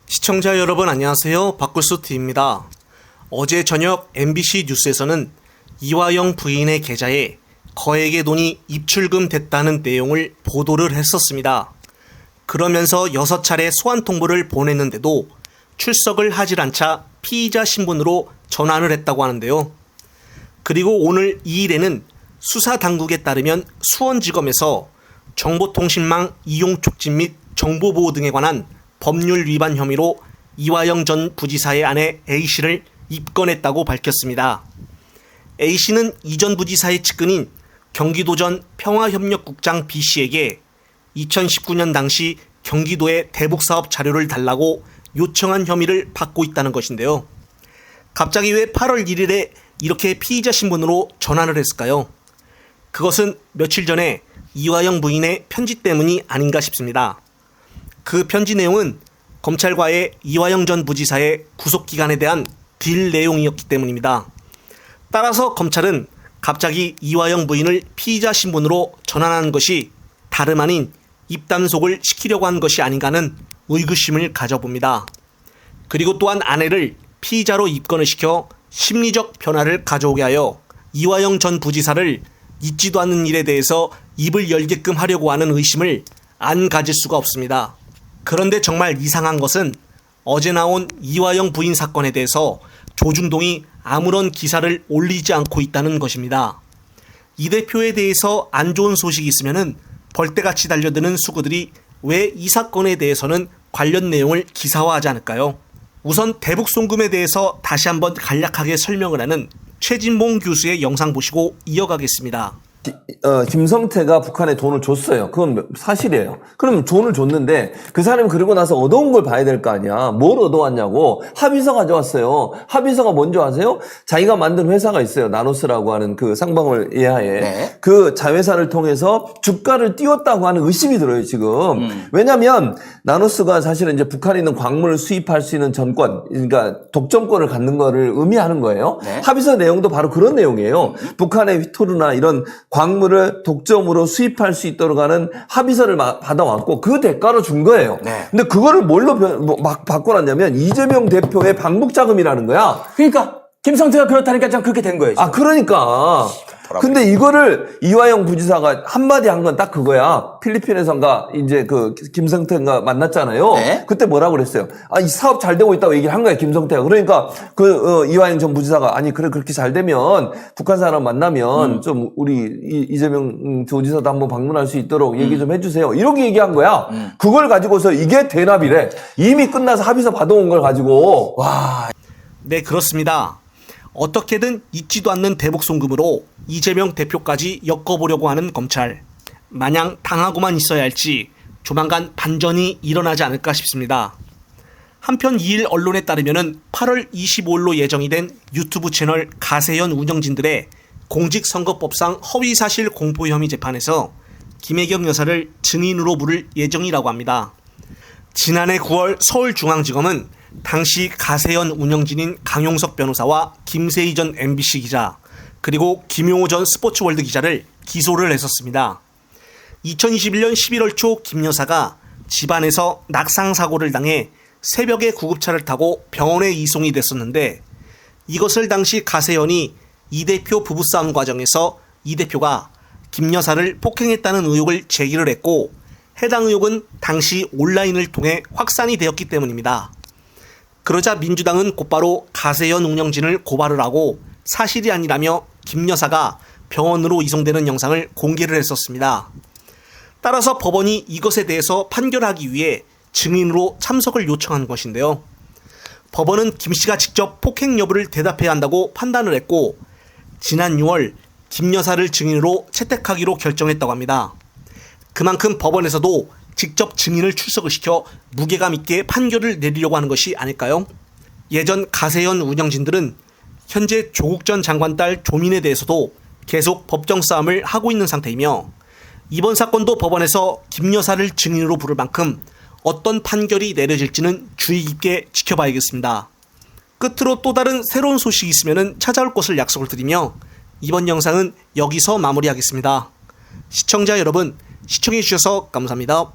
시청자 여러분 안녕하세요. 박굴수TV입니다. 어제 저녁 MBC 뉴스에서는 이화영 부인의 계좌에 거액의 돈이 입출금 됐다는 내용을 보도를 했었습니다. 그러면서 6차례 소환 통보를 보냈는데도 출석을 하질 않자 피의자 신분으로 전환을 했다고 하는데요. 그리고 오늘 2일에는 수사당국에 따르면 수원지검에서 정보통신망 이용 촉진 및 정보보호 등에 관한 법률 위반 혐의로 이화영 전 부지사의 아내 A씨를 입건했다고 밝혔습니다. A씨는 이전 부지사의 측근인 경기도전 평화협력국장 B씨에게 2019년 당시 경기도의 대북사업 자료를 달라고 요청한 혐의를 받고 있다는 것인데요. 갑자기 왜 8월 1일에 이렇게 피의자 신분으로 전환을 했을까요? 그것은 며칠 전에 이화영 부인의 편지 때문이 아닌가 싶습니다. 그 편지 내용은 검찰과의 이화영 전 부지사의 구속기간에 대한 딜 내용이었기 때문입니다. 따라서 검찰은 갑자기 이화영 부인을 피의자 신분으로 전환하는 것이 다름 아닌 입단속을 시키려고 한 것이 아닌가는 의구심을 가져봅니다. 그리고 또한 아내를 피의자로 입건을 시켜 심리적 변화를 가져오게 하여 이화영 전 부지사를 있지도 않는 일에 대해서 입을 열게끔 하려고 하는 의심을 안 가질 수가 없습니다. 그런데 정말 이상한 것은 어제 나온 이화영 부인 사건에 대해서 조중동이 아무런 기사를 올리지 않고 있다는 것입니다. 이 대표에 대해서 안 좋은 소식이 있으면은 벌떼같이 달려드는 수구들이 왜 이 사건에 대해서는 관련 내용을 기사화하지 않을까요? 우선 대북 송금에 대해서 다시 한번 간략하게 설명을 하는 최진봉 교수의 영상 보시고 이어가겠습니다. 김성태가 북한에 돈을 줬어요. 그건 사실이에요. 그럼 돈을 줬는데 그 사람이 그러고 나서 얻어온 걸 봐야 될 거 아니야. 뭘 얻어왔냐고. 합의서 가져왔어요. 합의서가 뭔지 아세요? 자기가 만든 회사가 있어요. 나노스라고 하는 그 쌍방울 예하에. 네. 그 자회사를 통해서 주가를 띄웠다고 하는 의심이 들어요, 지금. 왜냐면 나노스가 사실은 이제 북한에 있는 광물을 수입할 수 있는 전권, 그러니까 독점권을 갖는 거를 의미하는 거예요. 네. 합의서 내용도 바로 그런 내용이에요. 북한의 휘토르나 이런 광물을 독점으로 수입할 수 있도록 하는 합의서를 받아왔고 그 대가로 준 거예요. 네. 근데 그거를 뭘로 막 바꿔놨냐면 이재명 대표의 방북자금이라는 거야. 그러니까 김성태가 그렇다니까 참 그렇게 된 거예요. 지금. 그러니까. 근데 이거를 이화영 부지사가 한마디 한 건 딱 그거야. 필리핀에선가 이제 그 김성태가 만났잖아요. 네. 그때 뭐라고 그랬어요? 이 사업 잘 되고 있다고 얘기를 한 거야, 김성태가. 그러니까 이화영 전 부지사가 그렇게 잘 되면 북한 사람 만나면 좀 우리 이재명 부지사도 한번 방문할 수 있도록 얘기 좀 해주세요. 이렇게 얘기한 거야. 그걸 가지고서 이게 대납이래. 이미 끝나서 합의서 받아온 걸 가지고. 와. 네, 그렇습니다. 어떻게든 있지도 않는 대북 송금으로 이재명 대표까지 엮어보려고 하는 검찰. 마냥 당하고만 있어야 할지 조만간 반전이 일어나지 않을까 싶습니다. 한편 2일 언론에 따르면 8월 25일로 예정이 된 유튜브 채널 가세현 운영진들의 공직선거법상 허위사실 공표 혐의 재판에서 김혜경 여사를 증인으로 부를 예정이라고 합니다. 지난해 9월 서울중앙지검은 당시 가세현 운영진인 강용석 변호사와 김세희 전 MBC 기자 그리고 김용호 전 스포츠월드 기자를 기소를 했었습니다. 2021년 11월 초 김 여사가 집안에서 낙상사고를 당해 새벽에 구급차를 타고 병원에 이송이 됐었는데 이것을 당시 가세현이 이 대표 부부싸움 과정에서 이 대표가 김 여사를 폭행했다는 의혹을 제기를 했고 해당 의혹은 당시 온라인을 통해 확산이 되었기 때문입니다. 그러자 민주당은 곧바로 가세현 운영진을 고발을 하고 사실이 아니라며 김 여사가 병원으로 이송되는 영상을 공개를 했었습니다. 따라서 법원이 이것에 대해서 판결하기 위해 증인으로 참석을 요청한 것인데요. 법원은 김 씨가 직접 폭행 여부를 대답해야 한다고 판단을 했고 지난 6월 김 여사를 증인으로 채택하기로 결정했다고 합니다. 그만큼 법원에서도 직접 증인을 출석을 시켜 무게감 있게 판결을 내리려고 하는 것이 아닐까요? 예전 가세현 운영진들은 현재 조국 전 장관 딸 조민에 대해서도 계속 법정 싸움을 하고 있는 상태이며 이번 사건도 법원에서 김 여사를 증인으로 부를 만큼 어떤 판결이 내려질지는 주의 깊게 지켜봐야겠습니다. 끝으로 또 다른 새로운 소식이 있으면 찾아올 것을 약속을 드리며 이번 영상은 여기서 마무리하겠습니다. 시청자 여러분, 시청해주셔서 감사합니다.